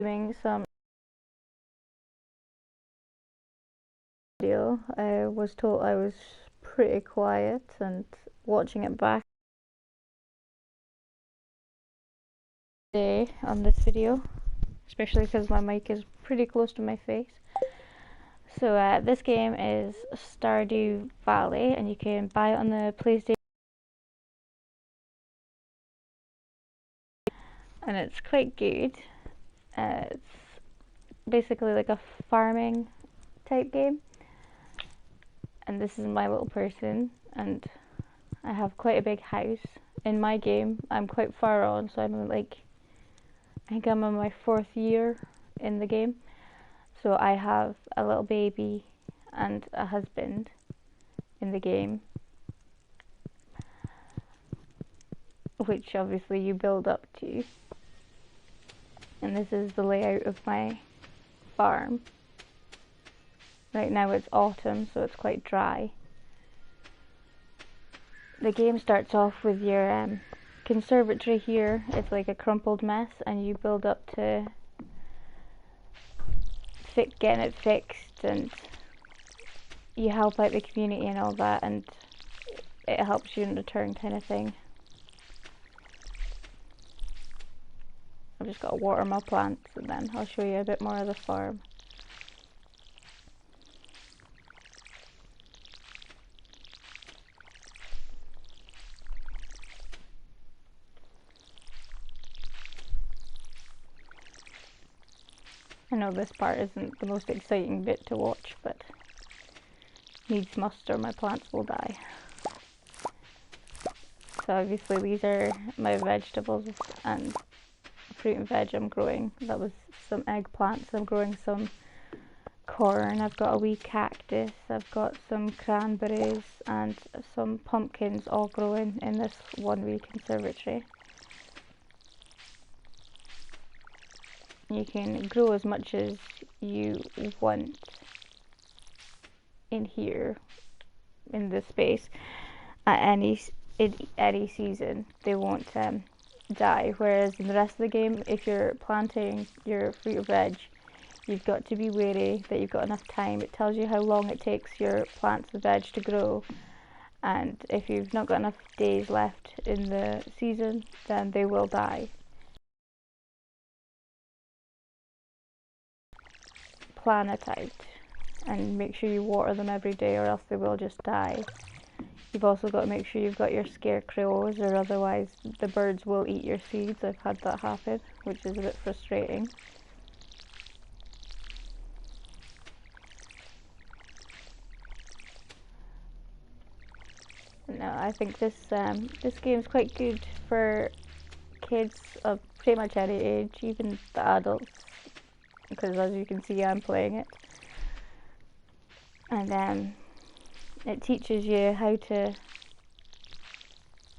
doing some video. I was told I was pretty quiet, and watching it back today on this video, especially because my mic is pretty close to my face. So this game is Stardew Valley, and you can buy it on the PlayStation, and it's quite good. It's basically like a farming type game, and this is my little person, and I have quite a big house. In my game, I'm quite far on, so I'm like, I think I'm on my 4th year in the game. So I have a little baby and a husband in the game, which obviously you build up to. And this is the layout of my farm. Right now it's autumn, so it's quite dry. The game starts off with your conservatory here. It's like a crumpled mess, and you build up to getting it fixed, and you help out the community and all that, and it helps you in return, kind of thing. I've just got to water my plants, and then I'll show you a bit more of the farm. I know this part isn't the most exciting bit to watch, but needs must or my plants will die. So obviously these are my vegetables and fruit and veg I'm growing. That was some eggplants. I'm growing some corn. I've got a wee cactus. I've got some cranberries and some pumpkins all growing in this one wee conservatory. You can grow as much as you want in here, in this space, at any season. They won't die, whereas in the rest of the game, if you're planting your fruit or veg, you've got to be wary that you've got enough time. It tells you how long it takes your plants and veg to grow, and if you've not got enough days left in the season, then they will die. Plan it out and make sure you water them every day, or else they will just die. You've also got to make sure you've got your scarecrows, or otherwise the birds will eat your seeds. I've had that happen, which is a bit frustrating. No, I think this game's quite good for kids of pretty much any age, even the adults, because as you can see, I'm playing it. And it teaches you how to,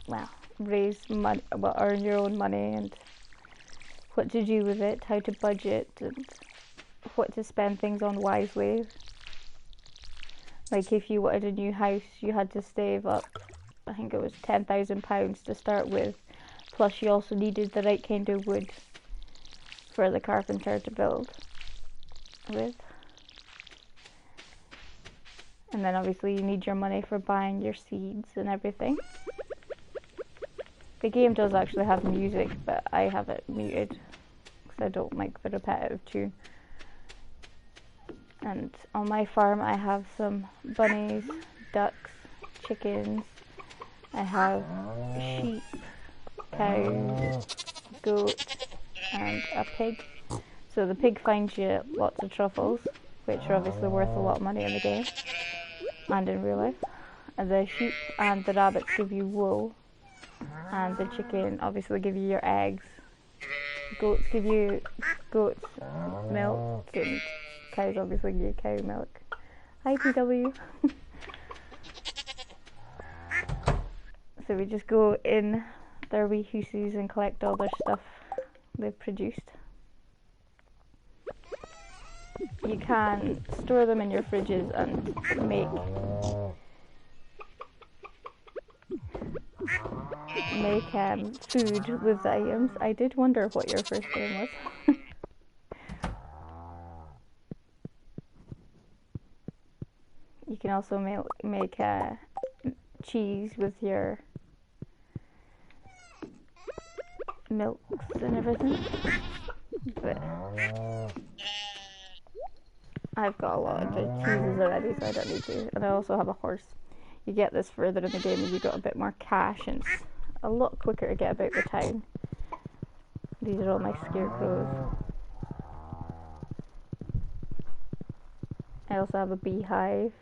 well, raise money, well, earn your own money, and what to do with it, how to budget, and what to spend things on wisely. Like if you wanted a new house, you had to save up, I think it was £10,000 to start with, plus you also needed the right kind of wood for the carpenter to build with. And then obviously you need your money for buying your seeds and everything. The game does actually have music, but I have it muted because I don't like the repetitive tune. And on my farm I have some bunnies, ducks, chickens. I have sheep, cows, goats, and a pig. So the pig finds you lots of truffles, which are obviously worth a lot of money in the game and in real life. And the sheep and the rabbits give you wool, and the chicken obviously give you your eggs. Goats give you goat's milk, and cows obviously give you cow milk. Hi PW. So we just go in their wee houses and collect all their stuff they've produced. You can store them in your fridges and make food with the items. I did wonder what your first name was. can also make cheese with your milks and everything. But I've got a lot of the cheeses already, so I don't need to. And I also have a horse. You get this further in the game as you got a bit more cash, and it's a lot quicker to get about the town. These are all my scarecrows. I also have a beehive.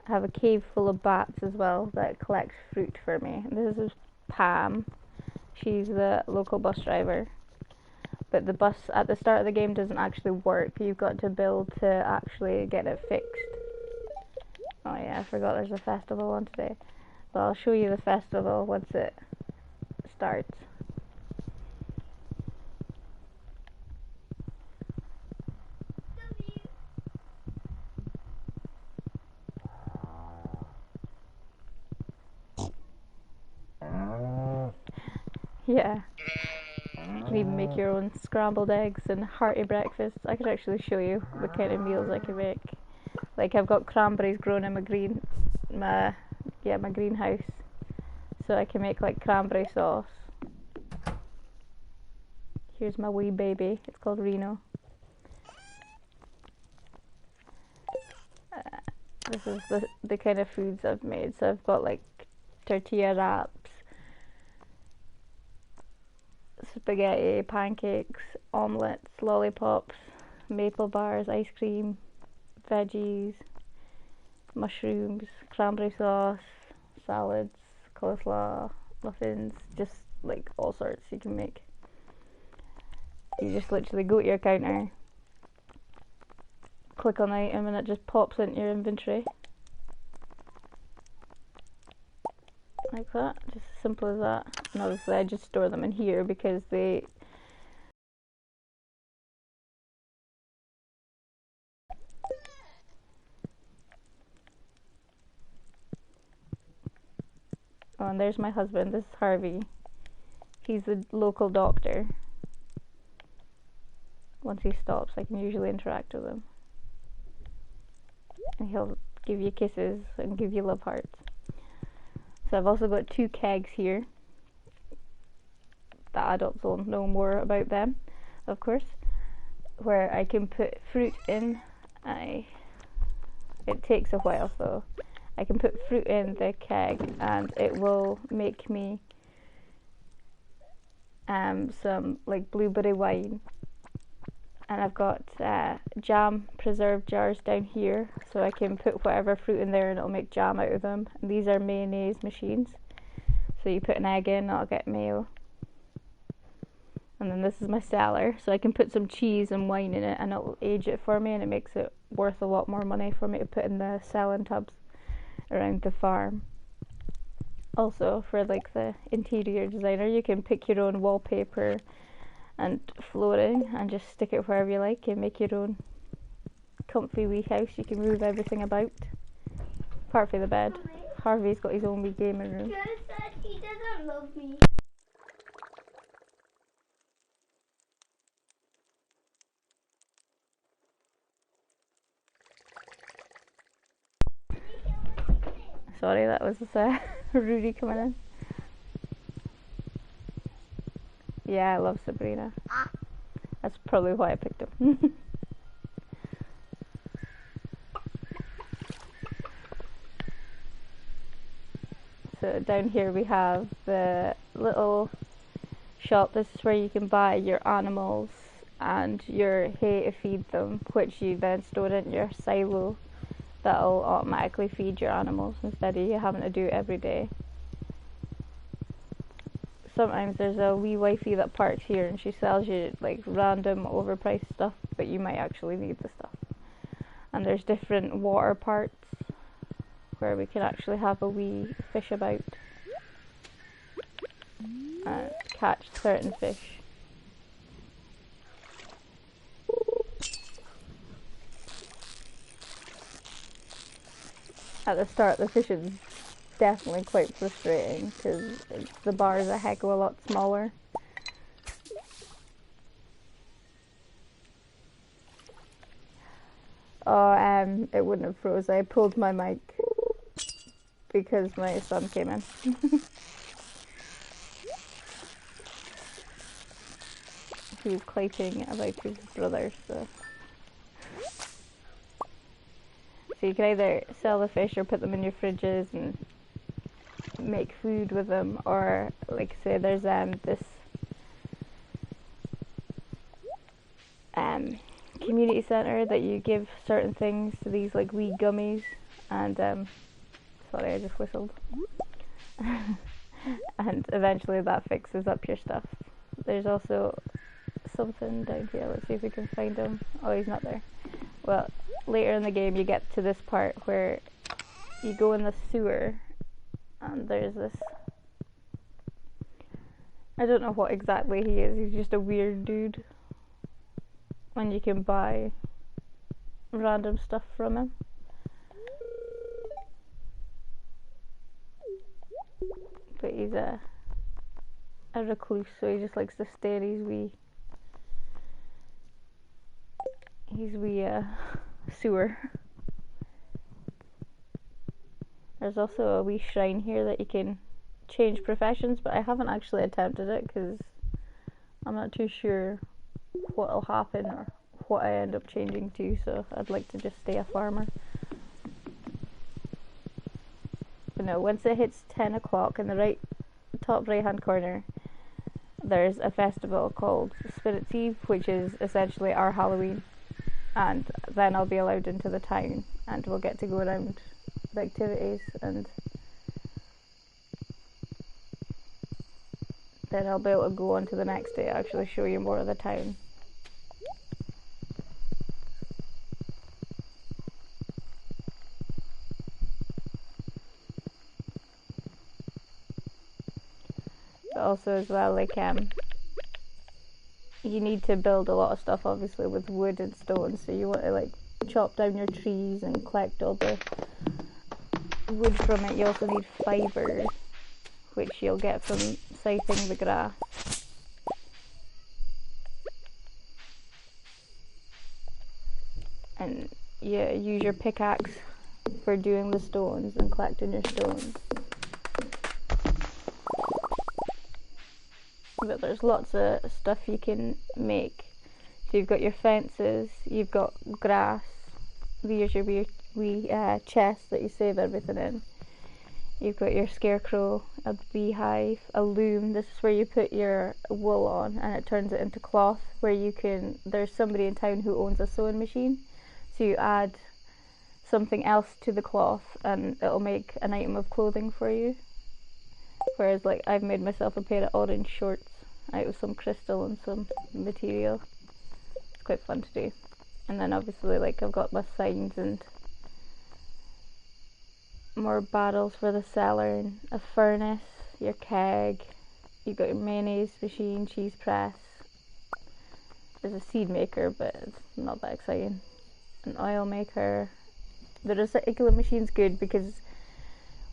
I have a cave full of bats as well that collect fruit for me. And this is Pam. She's the local bus driver. But the bus at the start of the game doesn't actually work. You've got to build to actually get it fixed. Oh yeah, I forgot there's a festival on today. But I'll show you the festival once it starts. Yeah. You can even make your own scrambled eggs and hearty breakfasts. I could actually show you the kind of meals I can make. Like I've got cranberries grown in my greenhouse. So I can make like cranberry sauce. Here's my wee baby. It's called Reno. This is the kind of foods I've made. So I've got like tortilla wraps, spaghetti, pancakes, omelets, lollipops, maple bars, ice cream, veggies, mushrooms, cranberry sauce, salads, coleslaw, muffins, just like all sorts you can make. You just literally go to your counter, click on the item, and it just pops into your inventory. Like that, just as simple as that. And obviously I just store them in here because they oh, and there's my husband. This is Harvey. He's the local doctor. Once he stops, I can usually interact with him. And he'll give you kisses and give you love hearts. So I've also got 2 kegs here. The adults will know more about them, of course. Where I can put fruit in. It takes a while, so I can put fruit in the keg and it will make me some like blueberry wine. And I've got jam preserved jars down here, so I can put whatever fruit in there and it'll make jam out of them. And these are mayonnaise machines, so you put an egg in, it'll get mayo. And then this is my cellar, so I can put some cheese and wine in it and it'll age it for me, and it makes it worth a lot more money for me to put in the selling tubs around the farm. Also, for like the interior designer, you can pick your own wallpaper and flooring and just stick it wherever you like and make your own comfy wee house. You can move everything about apart from the bed. Harvey's got his own wee gaming room. He doesn't love me. Sorry, that was Rudy coming in. Yeah, I love Sabrina. That's probably why I picked him. So down here we have the little shop. This is where you can buy your animals and your hay to feed them, which you then store in your silo that'll automatically feed your animals instead of you having to do it every day. Sometimes there's a wee wifey that parks here and she sells you like random overpriced stuff, but you might actually need the stuff. And there's different water parts where we can actually have a wee fish about and catch certain fish. At the start, the fishing is definitely quite frustrating because the bar is a heck of a lot smaller. Oh, it wouldn't have froze. I pulled my mic because my son came in. He was clapping about his brother, so you can either sell the fish or put them in your fridges and make food with them, or like say there's this community center that you give certain things to these like wee gummies, and sorry, I just whistled. And eventually that fixes up your stuff. There's also something down here. Let's see if we can find him. Oh, he's not there. Well, later in the game you get to this part where you go in the sewer and there's this, I don't know what exactly he is. He's just a weird dude, and you can buy random stuff from him. But he's a recluse, so he just likes to stay in his wee sewer. There's also a wee shrine here that you can change professions, but I haven't actually attempted it because I'm not too sure what'll happen or what I end up changing to, so I'd like to just stay a farmer. But no, once it hits 10 o'clock in the top right hand corner, there's a festival called Spirit's Eve, which is essentially our Halloween, and then I'll be allowed into the town and we'll get to go around the activities, and then I'll be able to go on to the next day, actually show you more of the town. But also as well, like you need to build a lot of stuff obviously with wood and stone, so you want to like chop down your trees and collect all the wood from it. You also need fibre, which you'll get from scything the grass. And you use your pickaxe for doing the stones and collecting your stones. But there's lots of stuff you can make. So you've got your fences, you've got grass, these are your wee chests that you save everything in. You've got your scarecrow, a beehive, a loom. This is where you put your wool on and it turns it into cloth, where you can, there's somebody in town who owns a sewing machine, so you add something else to the cloth and it'll make an item of clothing for you. Whereas like I've made myself a pair of orange shorts out of some crystal and some material. It's quite fun to do. And then obviously like I've got my signs and more barrels for the cellar and a furnace, your keg, you've got your mayonnaise machine, cheese press. There's a seed maker, but it's not that exciting. An oil maker. The recycling machine's good because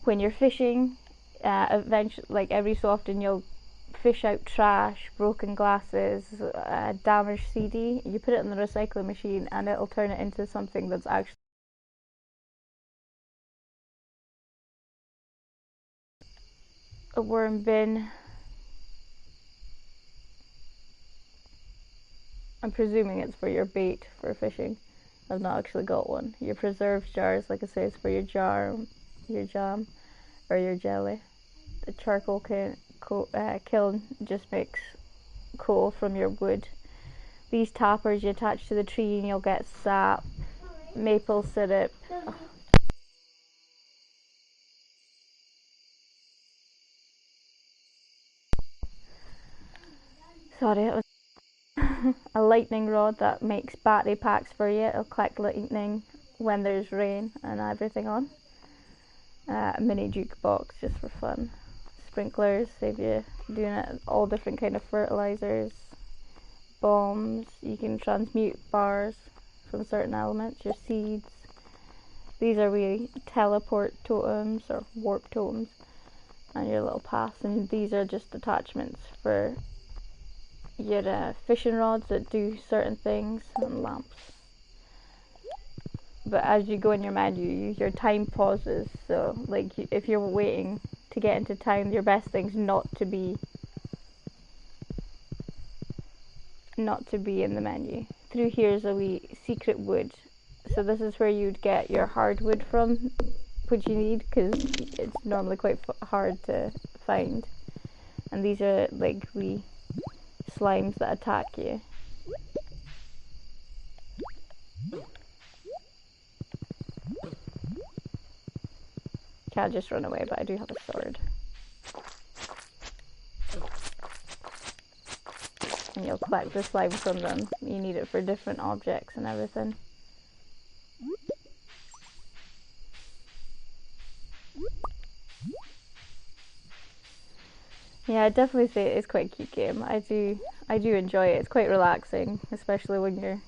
when you're fishing, eventually, like every so often, you'll fish out trash, broken glasses, damaged CD. You put it in the recycling machine and it'll turn it into something that's actually a worm bin. I'm presuming it's for your bait for fishing. I've not actually got one. Your preserves jars, like I say, is for your jam, or your jelly. The charcoal kiln just makes coal from your wood. These toppers you attach to the tree and you'll get sap, maple syrup. Sorry, it was a lightning rod that makes battery packs for you. It'll collect lightning when there's rain and everything on. A mini jukebox just for fun. Sprinklers, save you doing it. All different kind of fertilizers. Bombs. You can transmute bars from certain elements. Your seeds. These are wee teleport totems or warp totems. And your little paths. And these are just attachments for your fishing rods that do certain things, and lamps. but as you go in your menu, your time pauses. So, like, if you're waiting to get into town, your best thing's not to be in the menu. Through here is a wee secret wood. So this is where you'd get your hardwood from, which you need because it's normally quite hard to find. And these are like wee slimes that attack you. Can't just run away, but I do have a sword. And you'll collect the slime from them. You need it for different objects and everything. Yeah, I'd definitely say it's quite a cute game. I do enjoy it. It's quite relaxing, especially when you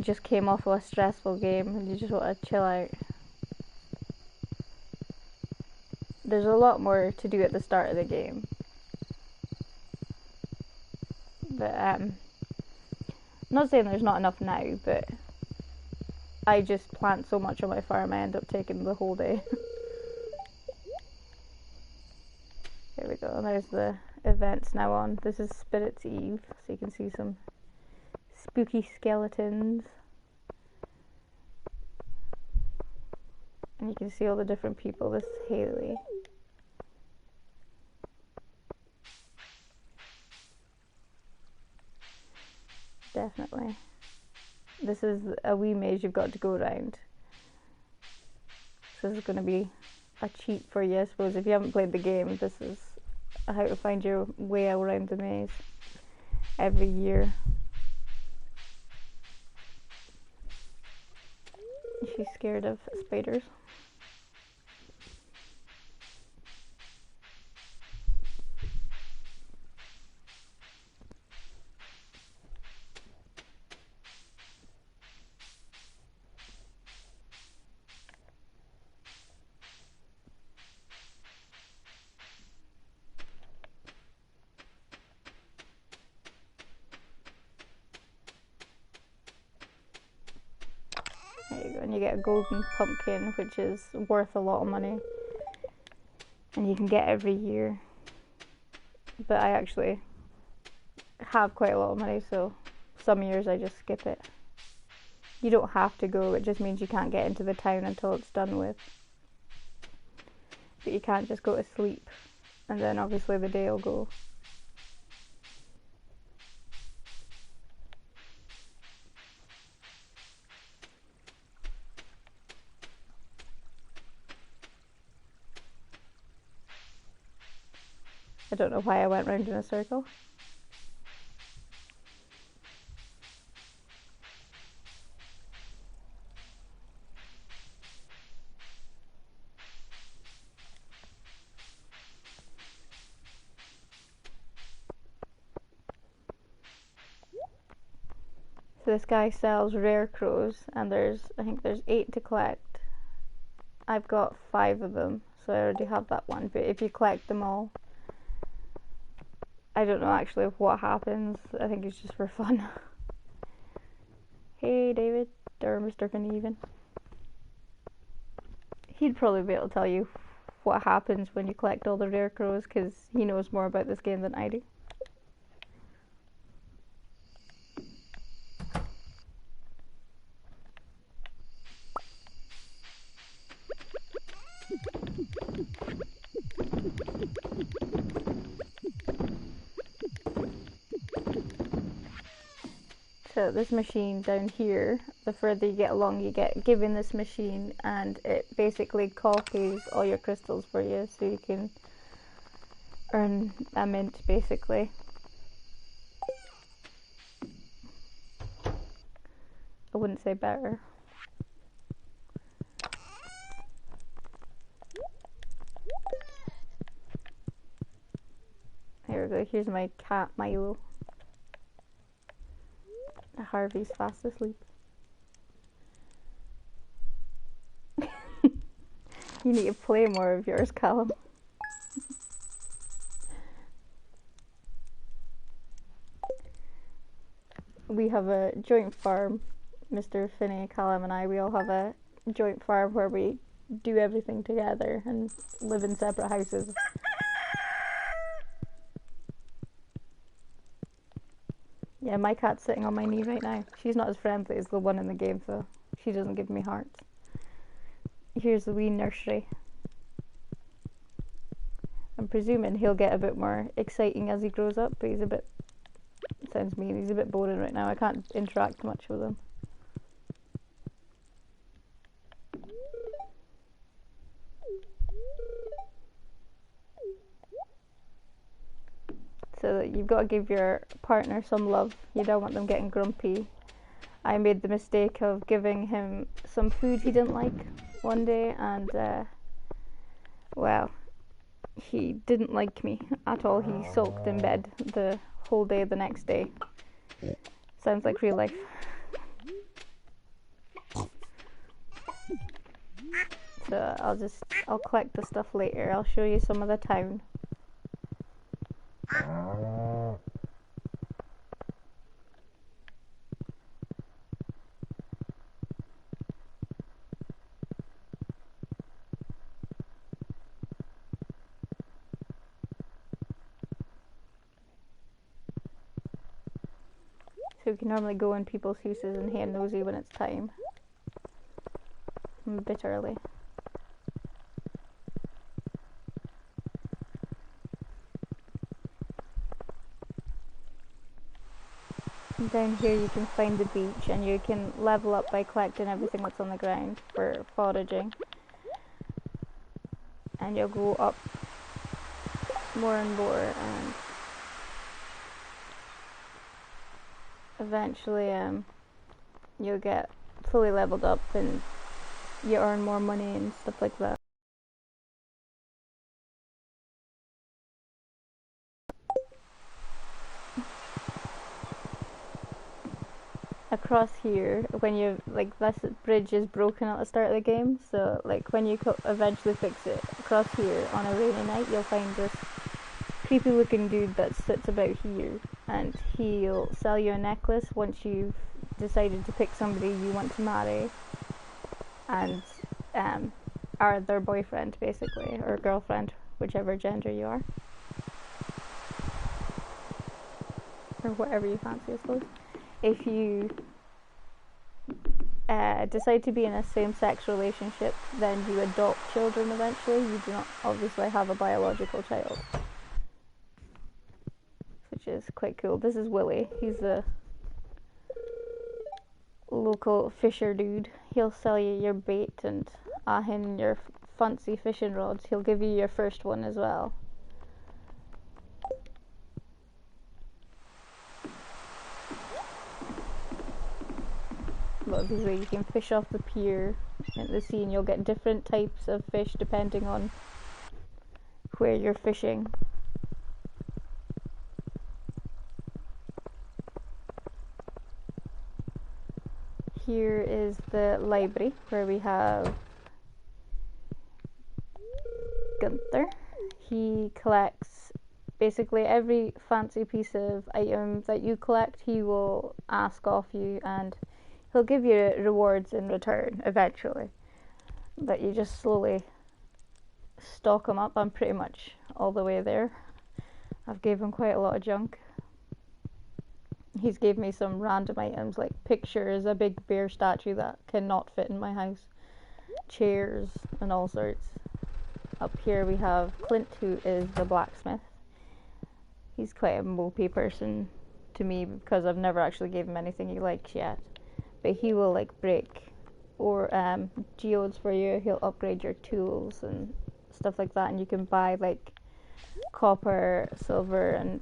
just came off of a stressful game and you just want to chill out. There's a lot more to do at the start of the game. But I'm not saying there's not enough now, but I just plant so much on my farm I end up taking the whole day. There we go, and there's the events now on. This is Spirit's Eve, so you can see some spooky skeletons. And you can see all the different people. This is Haley. Definitely. This is a wee maze you've got to go around. So this is going to be a cheat for you, I suppose. If you haven't played the game, this is how to find your way around the maze every year. She's scared of spiders. There you go, and you get a golden pumpkin, which is worth a lot of money. And you can get every year. But I actually have quite a lot of money, so some years I just skip it. You don't have to go, it just means you can't get into the town until it's done with. But you can't just go to sleep, and then obviously the day will go. I don't know why I went round in a circle. So this guy sells rare crows, and I think there's 8 to collect. I've got 5 of them, so I already have that one, but if you collect them all, I don't know actually what happens. I think it's just for fun. Hey David, or Mr. Fineven. He'd probably be able to tell you what happens when you collect all the rare crows, because he knows more about this game than I do. So this machine down here, the further you get along, you get given this machine, and it basically copies all your crystals for you, so you can earn a mint basically. I wouldn't say better. Here we go, here's my cat Milo. Harvey's fast asleep. You need to play more of yours, Callum. We have a joint farm Mr. Finney, Callum and I, we all have a joint farm where we do everything together and live in separate houses. Yeah, my cat's sitting on my knee right now. She's not as friendly as the one in the game, so she doesn't give me hearts. Here's the wee nursery. I'm presuming he'll get a bit more exciting as he grows up, but he's a bit, sounds mean, he's a bit boring right now. I can't interact much with him. So you've got to give your partner some love. You don't want them getting grumpy. I made the mistake of giving him some food he didn't like one day, and well, he didn't like me at all. He sulked in bed the whole day the next day. Sounds like real life. So I'll collect the stuff later. I'll show you some of the town. So we can normally go in people's houses and hand nosy when it's time. I'm a bit early. And down here you can find the beach, and you can level up by collecting everything that's on the ground for foraging. And you'll go up more and more, and eventually you'll get fully leveled up and you earn more money and stuff like that. Across here, when you like, this bridge is broken at the start of the game, so like when you eventually fix it, across here on a rainy night you'll find this creepy looking dude that sits about here, and he'll sell you a necklace once you've decided to pick somebody you want to marry and are their boyfriend basically, or girlfriend, whichever gender you are, or whatever you fancy, I suppose. If you decide to be in a same-sex relationship, then you adopt children eventually. You do not obviously have a biological child, which is quite cool. This is Willie. He's a local fisher dude. He'll sell you your bait and ahin your fancy fishing rods. He'll give you your first one as well. But obviously you can fish off the pier at the sea, and you'll get different types of fish depending on where you're fishing. Here is the library where we have Gunther. He collects basically every fancy piece of item that you collect. He will ask off you, and he'll give you rewards in return eventually, but you just slowly stock him up. I'm pretty much all the way there. I've gave him quite a lot of junk. He's gave me some random items like pictures, a big bear statue that cannot fit in my house, chairs and all sorts. Up here we have Clint, who is the blacksmith. He's quite a mopey person to me because I've never actually gave him anything he likes yet. But he will like break or geodes for you. He'll upgrade your tools and stuff like that, and you can buy like copper, silver and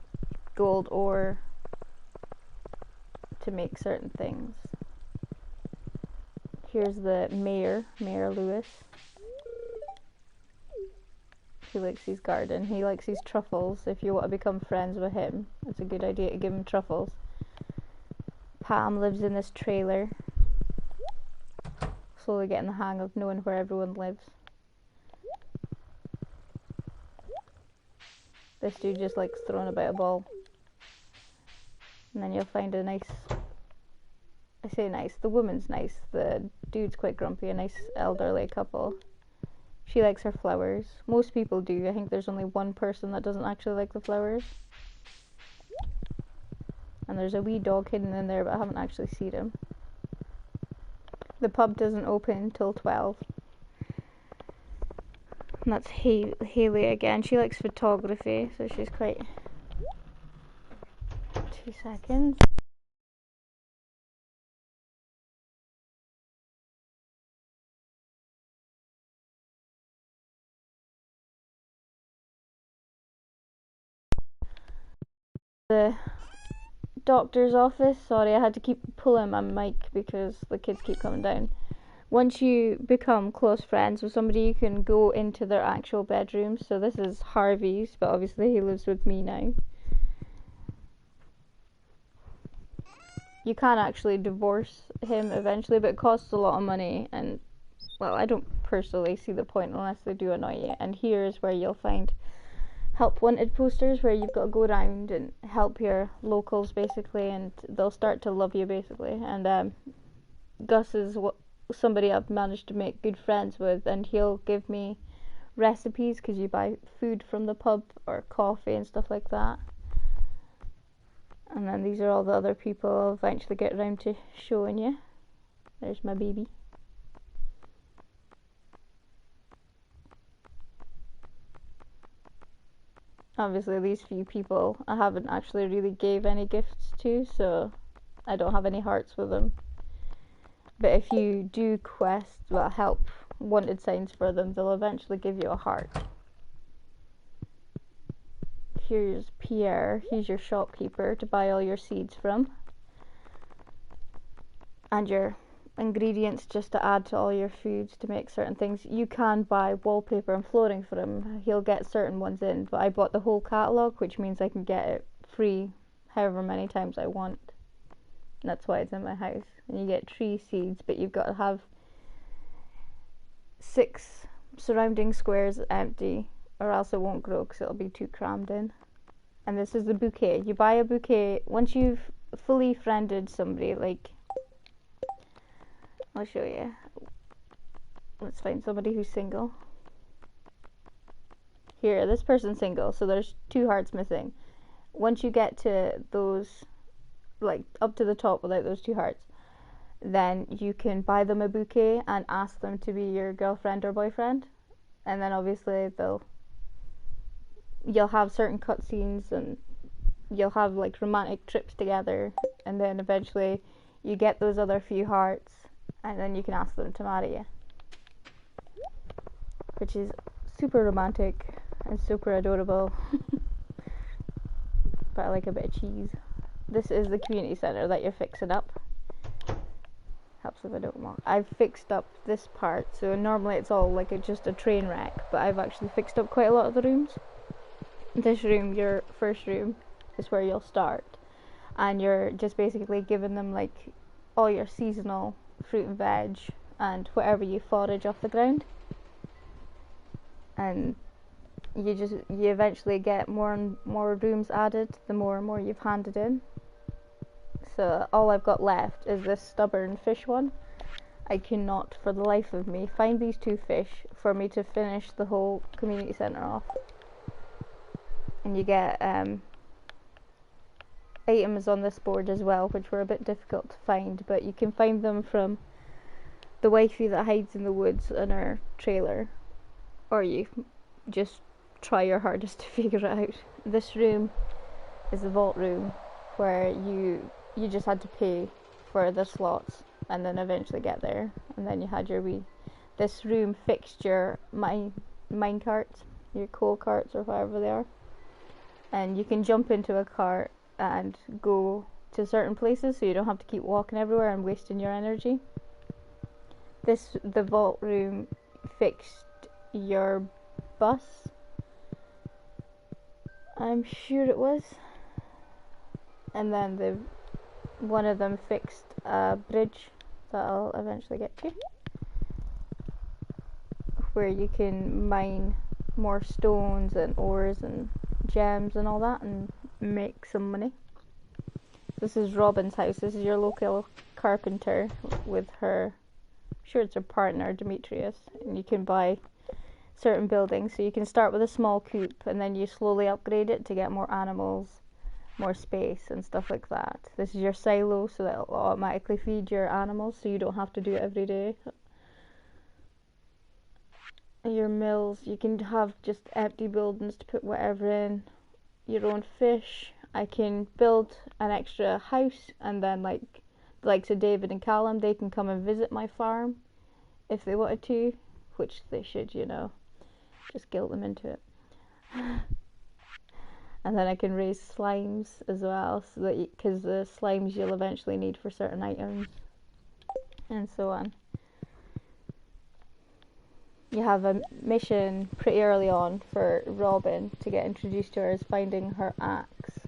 gold ore to make certain things. Here's the mayor, Mayor Lewis. He likes his garden. He likes his truffles. If you want to become friends with him, it's a good idea to give him truffles. Pam lives in this trailer, slowly getting the hang of knowing where everyone lives. This dude just likes throwing about a ball. And then you'll find a nice I say nice, the woman's nice, the dude's quite grumpy, a nice elderly couple. She likes her flowers. Most people do. I think there's only one person that doesn't actually like the flowers. And there's a wee dog hidden in there, but I haven't actually seen him. The pub doesn't open till 12. And that's Haley again. She likes photography, so she's quite... 2 seconds. The doctor's office. Sorry, I had to keep pulling my mic because the kids keep coming down. Once you become close friends with somebody, you can go into their actual bedroom. So this is Harvey's, but obviously he lives with me now. You can actually divorce him eventually, but it costs a lot of money, and well, I don't personally see the point unless they do annoy you. And here is where you'll find help wanted posters, where you've got to go around and help your locals basically, and they'll start to love you basically. And Gus is somebody I've managed to make good friends with, and he'll give me recipes because you buy food from the pub or coffee and stuff like that. And then these are all the other people I'll eventually get around to showing you. There's my baby. Obviously these few people I haven't actually really gave any gifts to, so I don't have any hearts with them. But if you do help wanted signs for them, they'll eventually give you a heart. Here's Pierre, he's your shopkeeper to buy all your seeds from. And your ingredients just to add to all your foods to make certain things. You can buy wallpaper and flooring for him. He'll get certain ones in, but I bought the whole catalogue, which means I can get it free however many times I want. And that's why it's in my house. And you get tree seeds, but you've got to have 6 surrounding squares empty, or else it won't grow because it'll be too crammed in. And this is the bouquet. You buy a bouquet once you've fully friended somebody, like, I'll show you. Let's find somebody who's single. Here, this person's single, so there's 2 hearts missing. Once you get to those, like, up to the top without those 2 hearts, then you can buy them a bouquet and ask them to be your girlfriend or boyfriend. And then obviously you'll have certain cutscenes, and you'll have like romantic trips together, and then eventually you get those other few hearts, and then you can ask them to marry you, which is super romantic and super adorable. But I like a bit of cheese. This is the community centre that you're fixing up. Helps if I don't mark. I've fixed up this part, so normally it's all like just a train wreck, but I've actually fixed up quite a lot of the rooms. This room, your first room, is where you'll start, and you're just basically giving them like all your seasonal fruit and veg and whatever you forage off the ground, and you eventually get more and more rooms added the more and more you've handed in. So all I've got left is this stubborn fish one. I cannot for the life of me find these 2 fish for me to finish the whole community centre off. And you get items on this board as well, which were a bit difficult to find, but you can find them from the wifey that hides in the woods in her trailer, or you just try your hardest to figure it out. This room is the vault room, where you just had to pay for the slots and then eventually get there, and then you had your this room fixed your mine carts, your coal carts or whatever they are, and you can jump into a cart and go to certain places, so you don't have to keep walking everywhere and wasting your energy. The vault room fixed your bus, I'm sure it was, and then one of them fixed a bridge that I'll eventually get to, where you can mine more stones and ores and gems and all that and make some money. This is Robin's house. This is your local carpenter with her, I'm sure it's her partner, Demetrius, and you can buy certain buildings. So you can start with a small coop and then you slowly upgrade it to get more animals, more space and stuff like that. This is your silo, so that it'll automatically feed your animals so you don't have to do it every day. Your mills, you can have just empty buildings to put whatever in. Your own fish. I can build an extra house, and then like the likes of David and Callum, they can come and visit my farm if they wanted to, which they should, you know, just guilt them into it. And then I can raise slimes as well, so that because the slimes you'll eventually need for certain items, and so on. You have a mission pretty early on for Robin to get introduced to her, is finding her axe.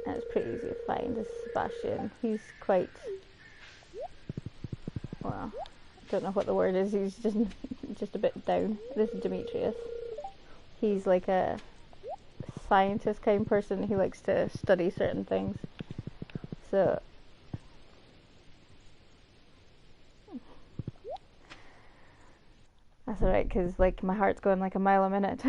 And it's pretty easy to find. This is Sebastian. He's quite, well, I don't know what the word is. He's just a bit down. This is Demetrius. He's like a scientist kind of person. He likes to study certain things. So that's alright, because like my heart's going like a mile a minute.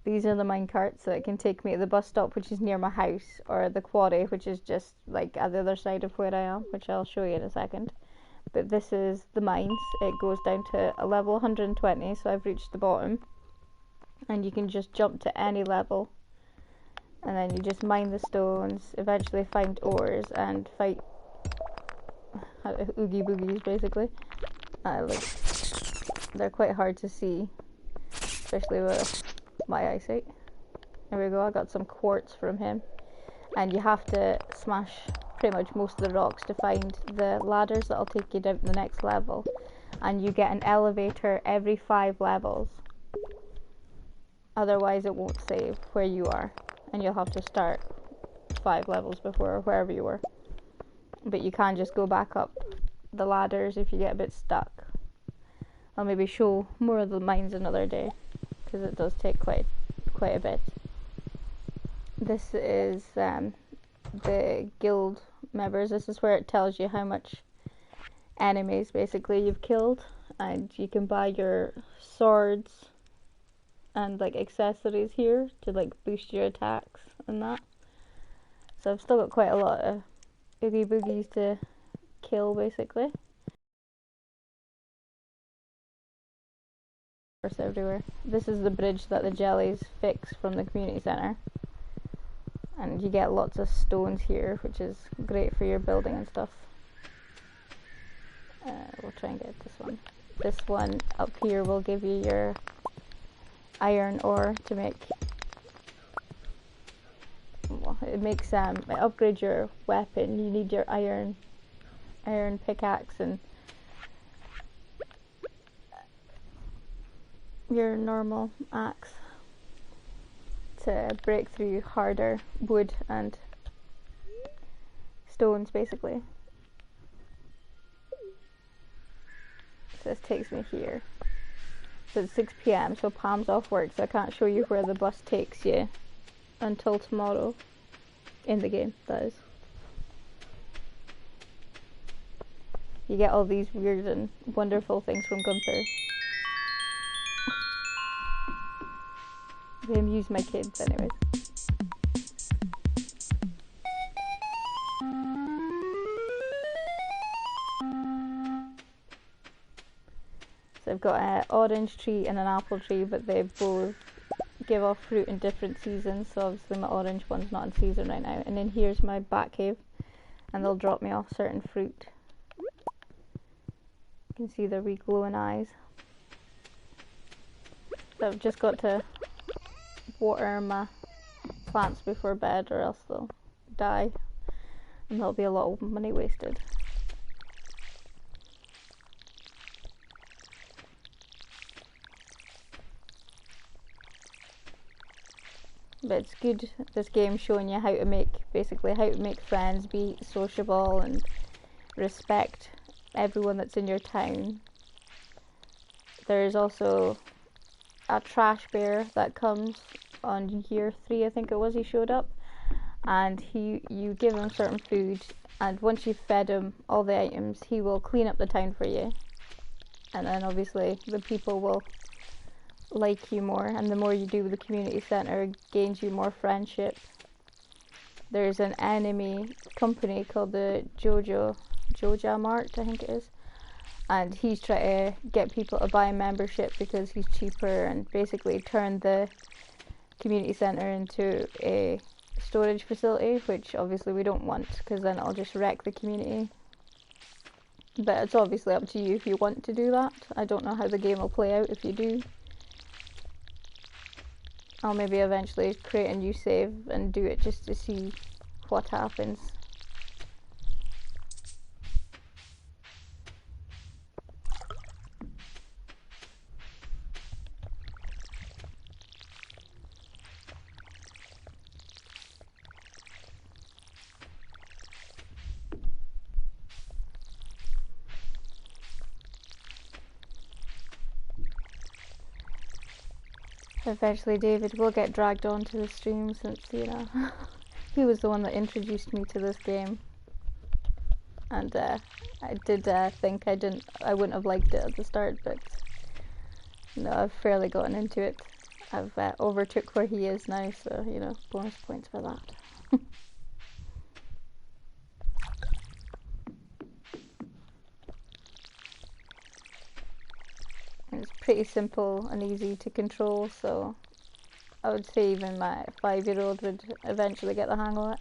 These are the mine carts that can take me to the bus stop, which is near my house, or the quarry, which is just like at the other side of where I am, which I'll show you in a second. But this is the mines. It goes down to a level 120, so I've reached the bottom. And you can just jump to any level. And then you just mine the stones, eventually find ores, and fight oogie boogies, basically. They're quite hard to see, especially with my eyesight. There we go, I got some quartz from him. And you have to smash pretty much most of the rocks to find the ladders that'll take you down to the next level. And you get an elevator every 5 levels. Otherwise it won't save where you are, and you'll have to start 5 levels before wherever you were. But you can just go back up the ladders if you get a bit stuck. I'll maybe show more of the mines another day, because it does take quite a bit. This is the guild members. This is where it tells you how much enemies basically you've killed, and you can buy your swords and like accessories here to like boost your attacks and that. So I've still got quite a lot of oogie boogies to kill basically. Everywhere. This is the bridge that the jellies fix from the community centre, and you get lots of stones here, which is great for your building and stuff. We'll try and get this one. This one up here will give you your iron ore to make, well, it upgrades your weapon. You need your iron pickaxe and your normal axe to break through harder wood and stones basically. So this takes me here. So it's 6 PM, so Pam's off work, so I can't show you where the bus takes you until tomorrow. In the game, that is. You get all these weird and wonderful things from Gunther. They amuse my kids anyways. So I've got an orange tree and an apple tree, but they both give off fruit in different seasons, so obviously my orange one's not in season right now. And then here's my bat cave, and they'll drop me off certain fruit. You can see their wee glowing eyes. So I've just got to water my plants before bed, or else they'll die, and there'll be a lot of money wasted. But it's good, this game, showing you how to make friends, be sociable and respect everyone that's in your town. There is also a trash bear that comes on year 3, I think it was, he showed up, and you give him certain food, and once you've fed him all the items, he will clean up the town for you. And then obviously the people will like you more, and the more you do with the community centre, it gains you more friendship. There's an enemy company called the Joja Mart, I think it is, and he's trying to get people to buy a membership because he's cheaper, and basically turn the community centre into a storage facility, which obviously we don't want, because then it'll just wreck the community. But it's obviously up to you if you want to do that. I don't know how the game will play out if you do. I'll maybe eventually create a new save and do it just to see what happens. Eventually David will get dragged onto the stream, since, you know, he was the one that introduced me to this game. And I did think I wouldn't have liked it at the start, but no, I've fairly gotten into it. I've overtook where he is now, so, you know, bonus points for that. It's pretty simple and easy to control, so I would say even my 5-year-old would eventually get the hang of it.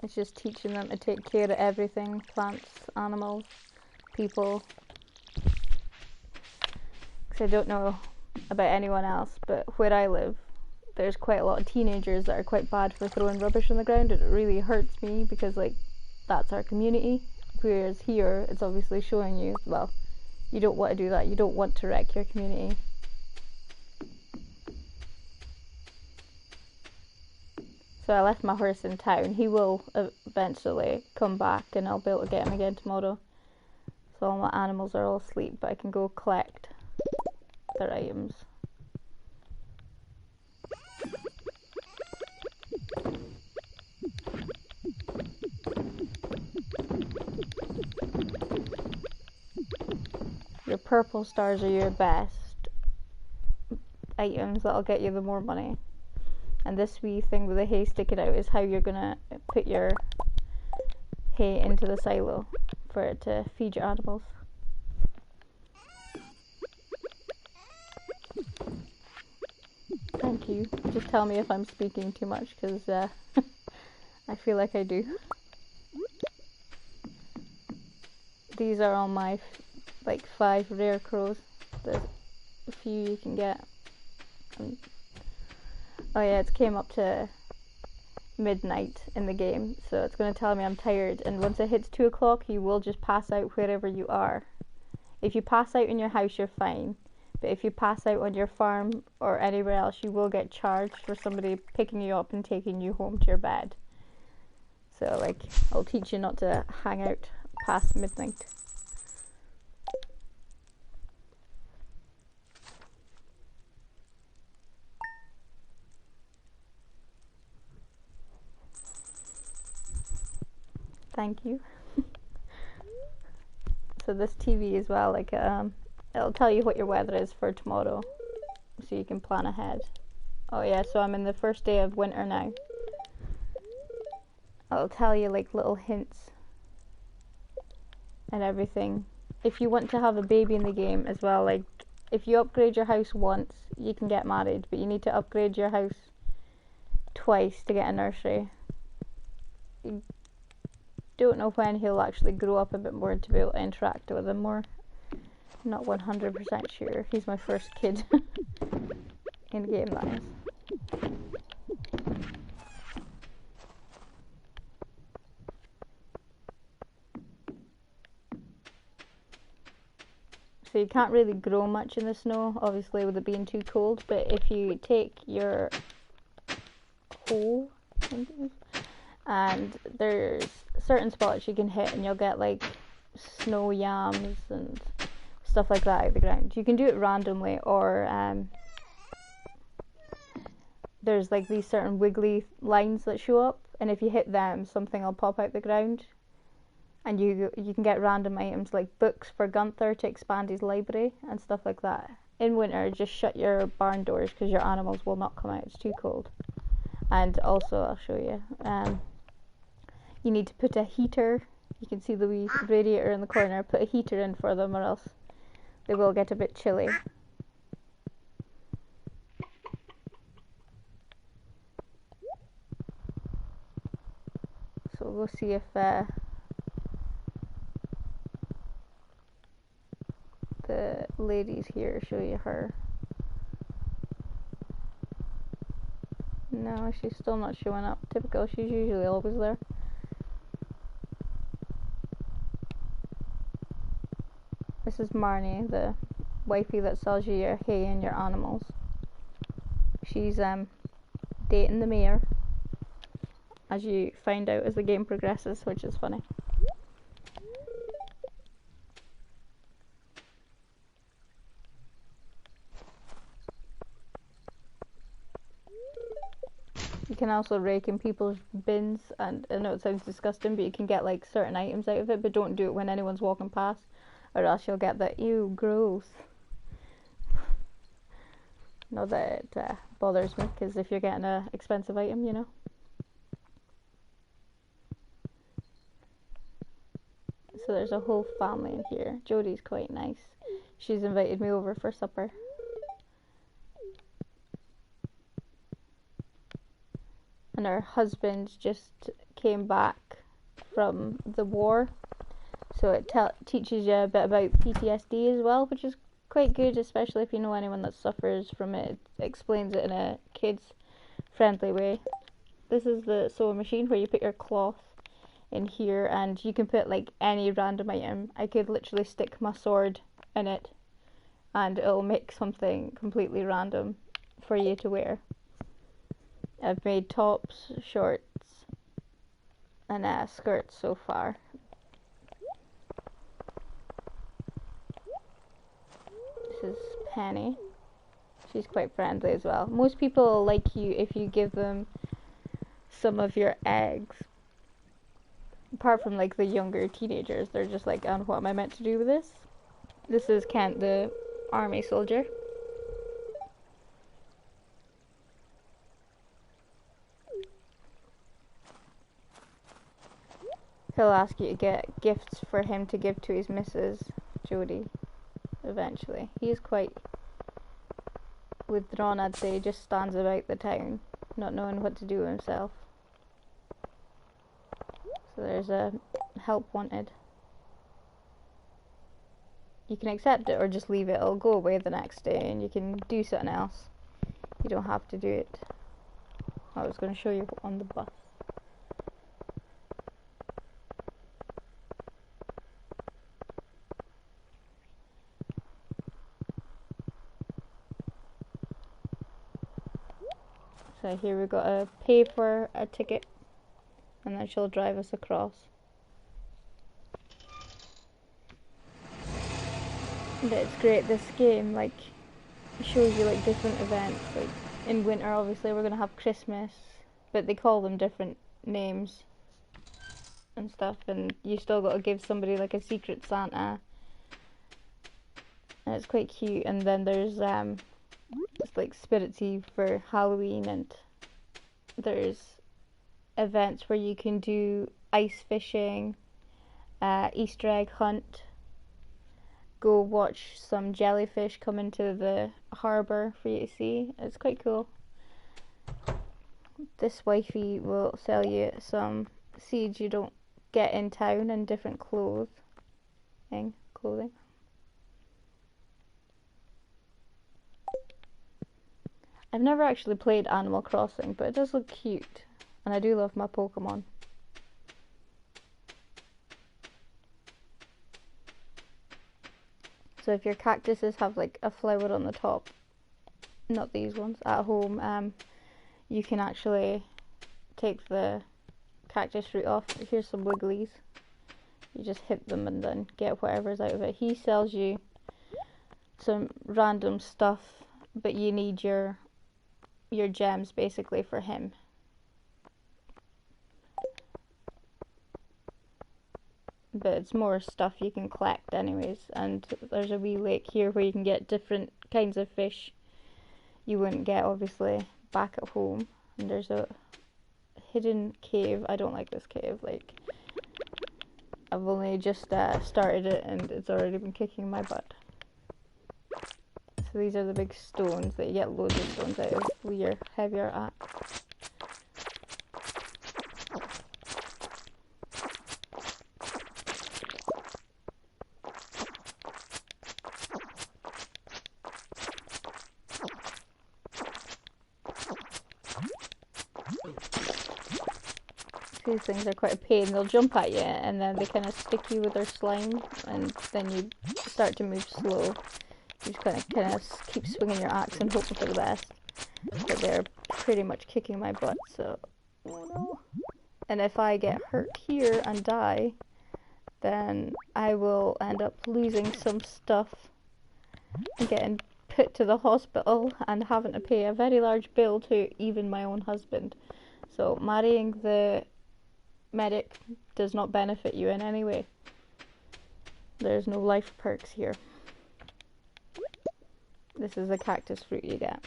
It's just teaching them to take care of everything: plants, animals, people. Because I don't know about anyone else, but where I live, there's quite a lot of teenagers that are quite bad for throwing rubbish on the ground. It really hurts me because, like, that's our community. Whereas here, it's obviously showing you, well, you don't want to do that. You don't want to wreck your community. So I left my horse in town. He will eventually come back, and I'll be able to get him again tomorrow. So all my animals are all asleep, but I can go collect their items. Your purple stars are your best items. That'll get you the more money. And this wee thing with the hay sticking out is how you're gonna put your hay into the silo for it to feed your animals. Thank you. Just tell me if I'm speaking too much, because I feel like I do. These are all my like 5 rare crows. There's a few you can get. Oh yeah, it came up to midnight in the game, so it's going to tell me I'm tired, and once it hits 2 o'clock you will just pass out wherever you are. If you pass out in your house, you're fine, but if you pass out on your farm or anywhere else, you will get charged for somebody picking you up and taking you home to your bed. So, like, I'll teach you not to hang out past midnight. Thank you. So this TV as well, like, it'll tell you what your weather is for tomorrow, so you can plan ahead. Oh yeah, so I'm in the first day of winter now. I'll tell you, like, little hints and everything. If you want to have a baby in the game as well, like, if you upgrade your house once, you can get married, but you need to upgrade your house twice to get a nursery. You don't know when he'll actually grow up a bit more to be able to interact with him more. Not 100% sure. He's my first kid in game, that is. So you can't really grow much in the snow, obviously, with it being too cold, but if you take your hoe, I think it is, and there's certain spots you can hit and you'll get, like, snow yams and stuff like that out of the ground. You can do it randomly, or there's like these certain wiggly lines that show up, and if you hit them, something will pop out the ground, and you can get random items like books for Gunther to expand his library and stuff like that. In winter, just shut your barn doors because your animals will not come out. It's too cold. And also, I'll show you. You need to put a heater. You can see the wee radiator in the corner. Put a heater in for them, or else they will get a bit chilly. So we'll see if the lady's here. Show you her. No, she's still not showing up. Typical. She's usually always there. This is Marnie, the wifey that sells you your hay and your animals. She's dating the mayor, as you find out as the game progresses, which is funny. You can also rake in people's bins, and I know it sounds disgusting, but you can get like certain items out of it, but don't do it when anyone's walking past, or else you'll get the ew, gross. Not that it bothers me, because if you're getting an expensive item, you know. So there's a whole family in here. Jodie's quite nice. She's invited me over for supper. And her husband just came back from the war, so it teaches you a bit about PTSD as well, which is quite good, especially if you know anyone that suffers from it. It explains it in a kids friendly way. This is the sewing machine where you put your cloth in here, and you can put like any random item. I could literally stick my sword in it and it'll make something completely random for you to wear. I've made tops, shorts, and skirts so far. This is Penny. She's quite friendly as well. Most people like you if you give them some of your eggs. Apart from like the younger teenagers, they're just like, what am I meant to do with this? This is Kent, the army soldier. He'll ask you to get gifts for him to give to his missus, Jodie, eventually. He's quite withdrawn, I'd say. He just stands about the town, not knowing what to do with himself. So there's a help wanted. You can accept it or just leave it. It'll go away the next day and you can do something else. You don't have to do it. I was going to show you on the bus. So here we've got to pay for a ticket, and then she'll drive us across. But it's great, this game, like, shows you like different events. Like in winter, obviously we're gonna have Christmas, but they call them different names and stuff, and you still got to give somebody like a secret Santa, and it's quite cute. And then there's it's like Spirit Eve for Halloween, and there's events where you can do ice fishing, Easter egg hunt, go watch some jellyfish come into the harbour for you to see. It's quite cool. This wifey will sell you some seeds you don't get in town and different clothing. I've never actually played Animal Crossing, but it does look cute, and I do love my Pokemon. So if your cactuses have like a flower on the top, not these ones, at home, you can actually take the cactus fruit off. Here's some wigglies. You just hit them and then get whatever's out of it. He sells you some random stuff, but you need your gems basically for him. But it's more stuff you can collect anyways, and there's a wee lake here where you can get different kinds of fish you wouldn't get obviously back at home. And there's a hidden cave. I don't like this cave, like I've only just started it and it's already been kicking my butt. So these are the big stones that you get loads of stones out of with your heavier axe. These things are quite a pain. They'll jump at you and then they kind of stick you with their slime, and then you start to move slow. You just kind of keep swinging your axe and hoping for the best. But they're pretty much kicking my butt, so oh no. And if I get hurt here and die, then I will end up losing some stuff and getting put to the hospital and having to pay a very large bill to even my own husband. So marrying the medic does not benefit you in any way. There's no life perks here. This is the cactus fruit you get.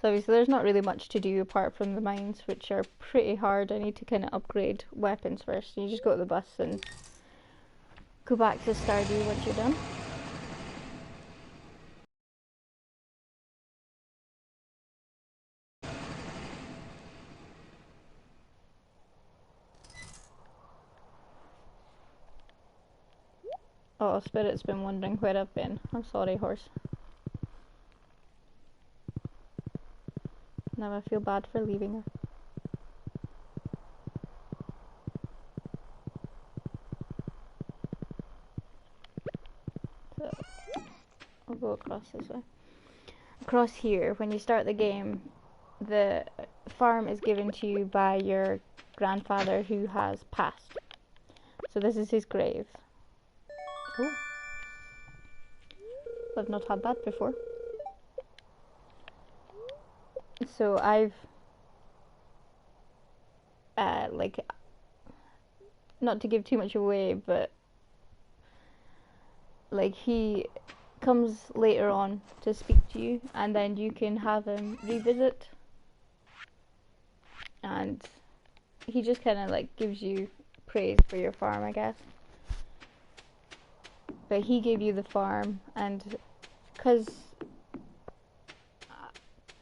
So obviously there's not really much to do apart from the mines, which are pretty hard. I need to kind of upgrade weapons first. You just go to the bus and go back to Stardew once you're done. Oh, Spirit's been wondering where I've been. I'm sorry, horse. Now I feel bad for leaving her. So, I'll go across this way. Across here, when you start the game, the farm is given to you by your grandfather who has passed. So this is his grave. Oh. I've not had that before. So I've like, not to give too much away, but like he comes later on to speak to you, and then you can have him revisit, and he just kind of like gives you praise for your farm, I guess. But he gave you the farm, and because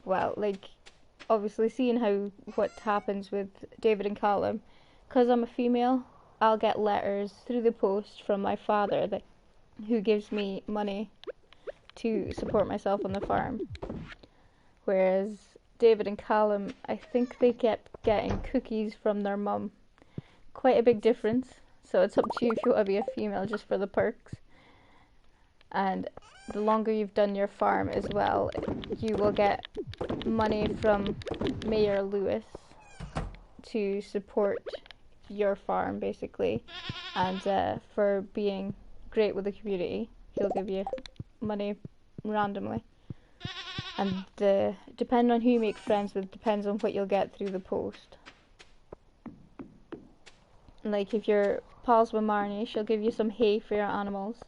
well, like obviously seeing how what happens with David and Callum, because I'm a female, I'll get letters through the post from my father that who gives me money to support myself on the farm. Whereas David and Callum, I think they kept getting cookies from their mum. Quite a big difference. So it's up to you if you want to be a female just for the perks. And the longer you've done your farm as well, you will get money from Mayor Lewis to support your farm basically, and for being great with the community he'll give you money randomly, and depending on who you make friends with depends on what you'll get through the post. Like if you're pals with Marnie, she'll give you some hay for your animals.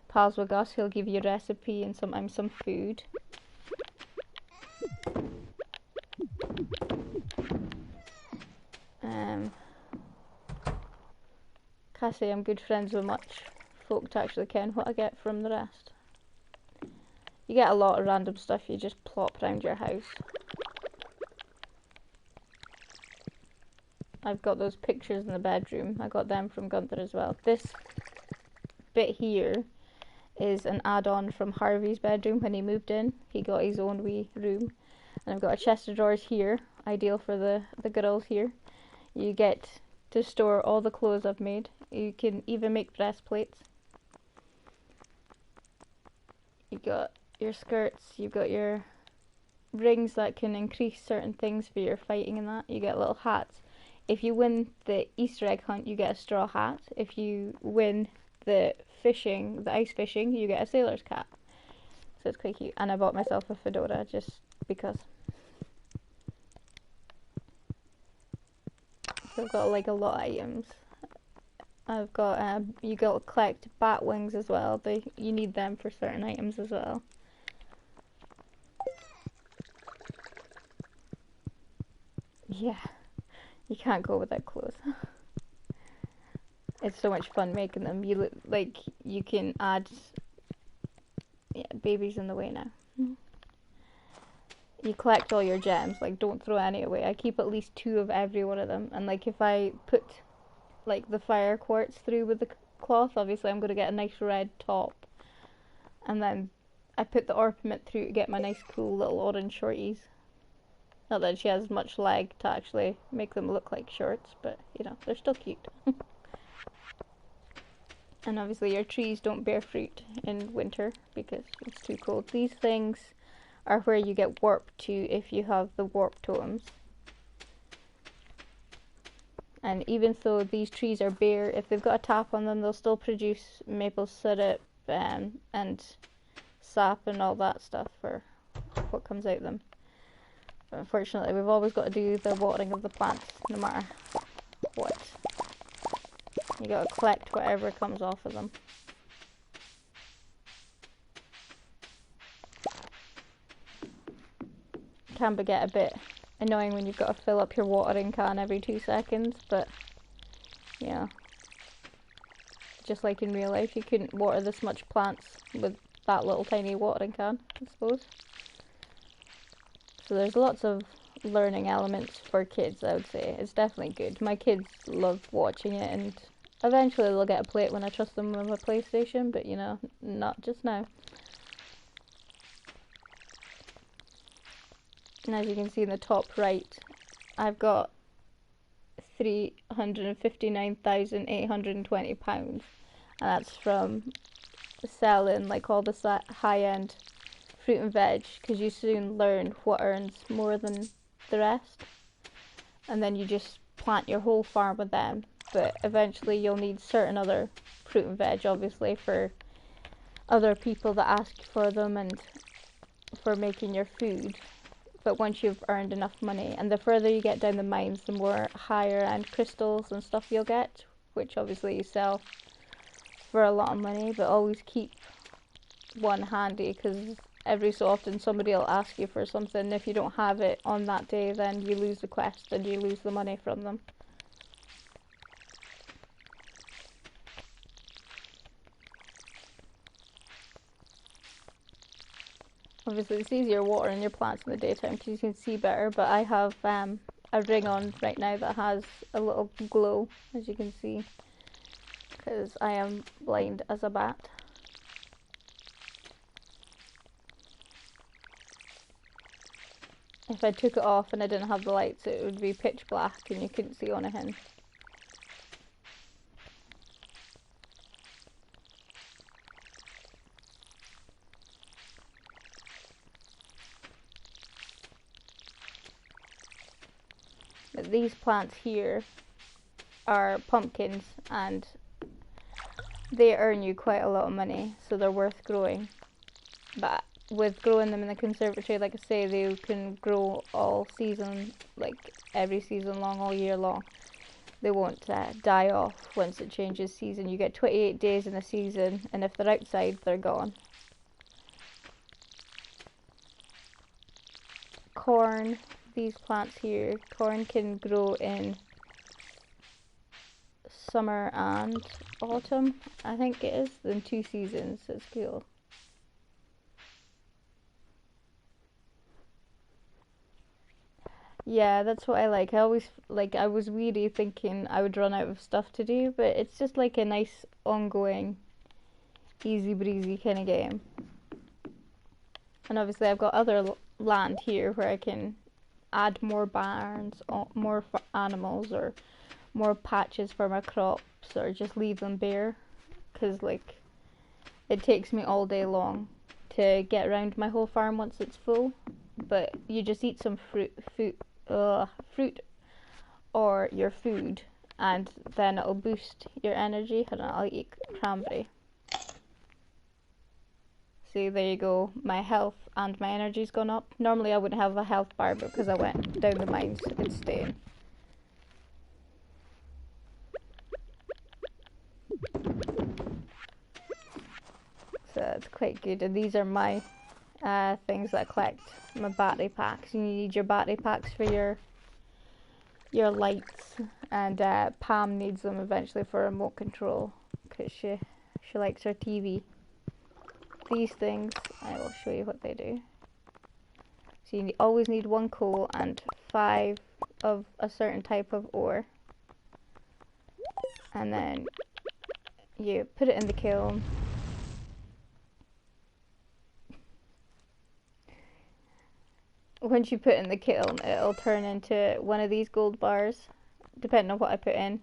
Pals with Gus, he'll give you a recipe and sometimes some food. Can't say I'm good friends with much folk to actually ken what I get from the rest. You get a lot of random stuff you just plop around your house. I've got those pictures in the bedroom. I got them from Gunther as well. This bit here is an add-on from Harvey's bedroom when he moved in. He got his own wee room. And I've got a chest of drawers here, ideal for the girls here. You get to store all the clothes I've made. You can even make breastplates. You've got your skirts, you've got your rings that can increase certain things for your fighting and that. You get little hats. If you win the Easter egg hunt, you get a straw hat. If you win the fishing, the ice fishing, you get a sailor's cap. So it's quite cute. And I bought myself a fedora just because. So I've got like a lot of items. I've got, you got to collect bat wings as well. You need them for certain items as well. Yeah, you can't go without clothes. It's so much fun making them. You can add. Yeah, baby's in the way now. You collect all your gems. Like, don't throw any away. I keep at least 2 of every one of them. And like, if I put like the fire quartz through with the cloth, obviously I'm gonna get a nice red top. And then I put the ornament through to get my nice cool little orange shorties. Not that she has much leg to actually make them look like shorts, but you know, they're still cute. And obviously your trees don't bear fruit in winter because it's too cold. These things are where you get warp to if you have the warp totems. And even though these trees are bare, if they've got a tap on them, they'll still produce maple syrup and sap and all that stuff for what comes out of them. But unfortunately, we've always got to do the watering of the plants, no matter what. You got to collect whatever comes off of them. Can get a bit annoying when you've got to fill up your watering can every 2 seconds, but yeah, just like in real life, you couldn't water this much plants with that little tiny watering can, I suppose. So there's lots of learning elements for kids, I would say. It's definitely good. My kids love watching it, and eventually they'll get a plate when I trust them with a PlayStation, but you know, not just now. And as you can see in the top right, I've got £359,820, and that's from selling like all the high-end fruit and veg, because you soon learn what earns more than the rest, and then you just plant your whole farm with them. But eventually you'll need certain other fruit and veg, obviously, for other people that ask for them and for making your food. But once you've earned enough money, and the further you get down the mines, the more higher end crystals and stuff you'll get, which obviously you sell for a lot of money. But always keep one handy, because every so often somebody will ask you for something. If you don't have it on that day, then you lose the quest and you lose the money from them. Obviously it's easier watering your plants in the daytime because you can see better, but I have a ring on right now that has a little glow, as you can see, because I am blind as a bat. If I took it off and I didn't have the lights, it would be pitch black and you couldn't see anything. But these plants here are pumpkins, and they earn you quite a lot of money, so they're worth growing. But with growing them in the conservatory, like I say, they can grow all season, like every season long, all year long. They won't die off once it changes season. You get 28 days in a season, and if they're outside, they're gone. Corn, these plants here, corn can grow in summer and autumn, I think it is, in 2 seasons. It's cool. Yeah, that's what I like. I was weary thinking I would run out of stuff to do, but it's just like a nice ongoing, easy breezy kind of game. And obviously I've got other land here where I can add more barns, more animals, or more patches for my crops, or just leave them bare, because like it takes me all day long to get around my whole farm once it's full. But you just eat some fruit or your food, and then it'll boost your energy. Hold on, I'll eat cranberry. See, there you go. My health and my energy's gone up. Normally I wouldn't have a health bar, but because I went down the mines, it's staying. So it's quite good. And these are my things that I collect. My battery packs. You need your battery packs for your lights, and Pam needs them eventually for remote control because she likes her TV. These things, I will show you what they do. So you always need 1 coal and 5 of a certain type of ore, and then you put it in the kiln. Once you put it in the kiln, it'll turn into one of these gold bars, depending on what I put in.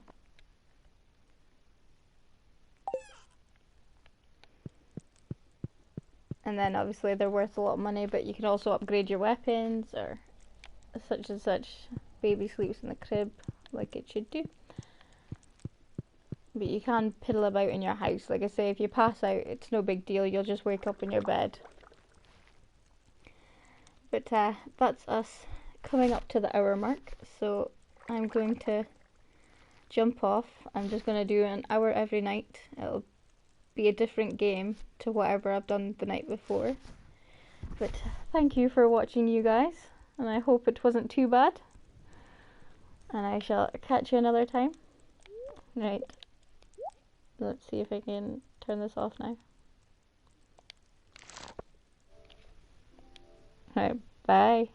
And then obviously they're worth a lot of money, but you can also upgrade your weapons, or such and such. Baby sleeps in the crib like it should do. But you can piddle about in your house. Like I say, if you pass out, it's no big deal. You'll just wake up in your bed. But that's us coming up to the hour mark. So I'm going to jump off. I'm just going to do an hour every night. It'll be a different game to whatever I've done the night before. But thank you for watching, you guys. And I hope it wasn't too bad. And I shall catch you another time. Right. Let's see if I can turn this off now. Right, bye.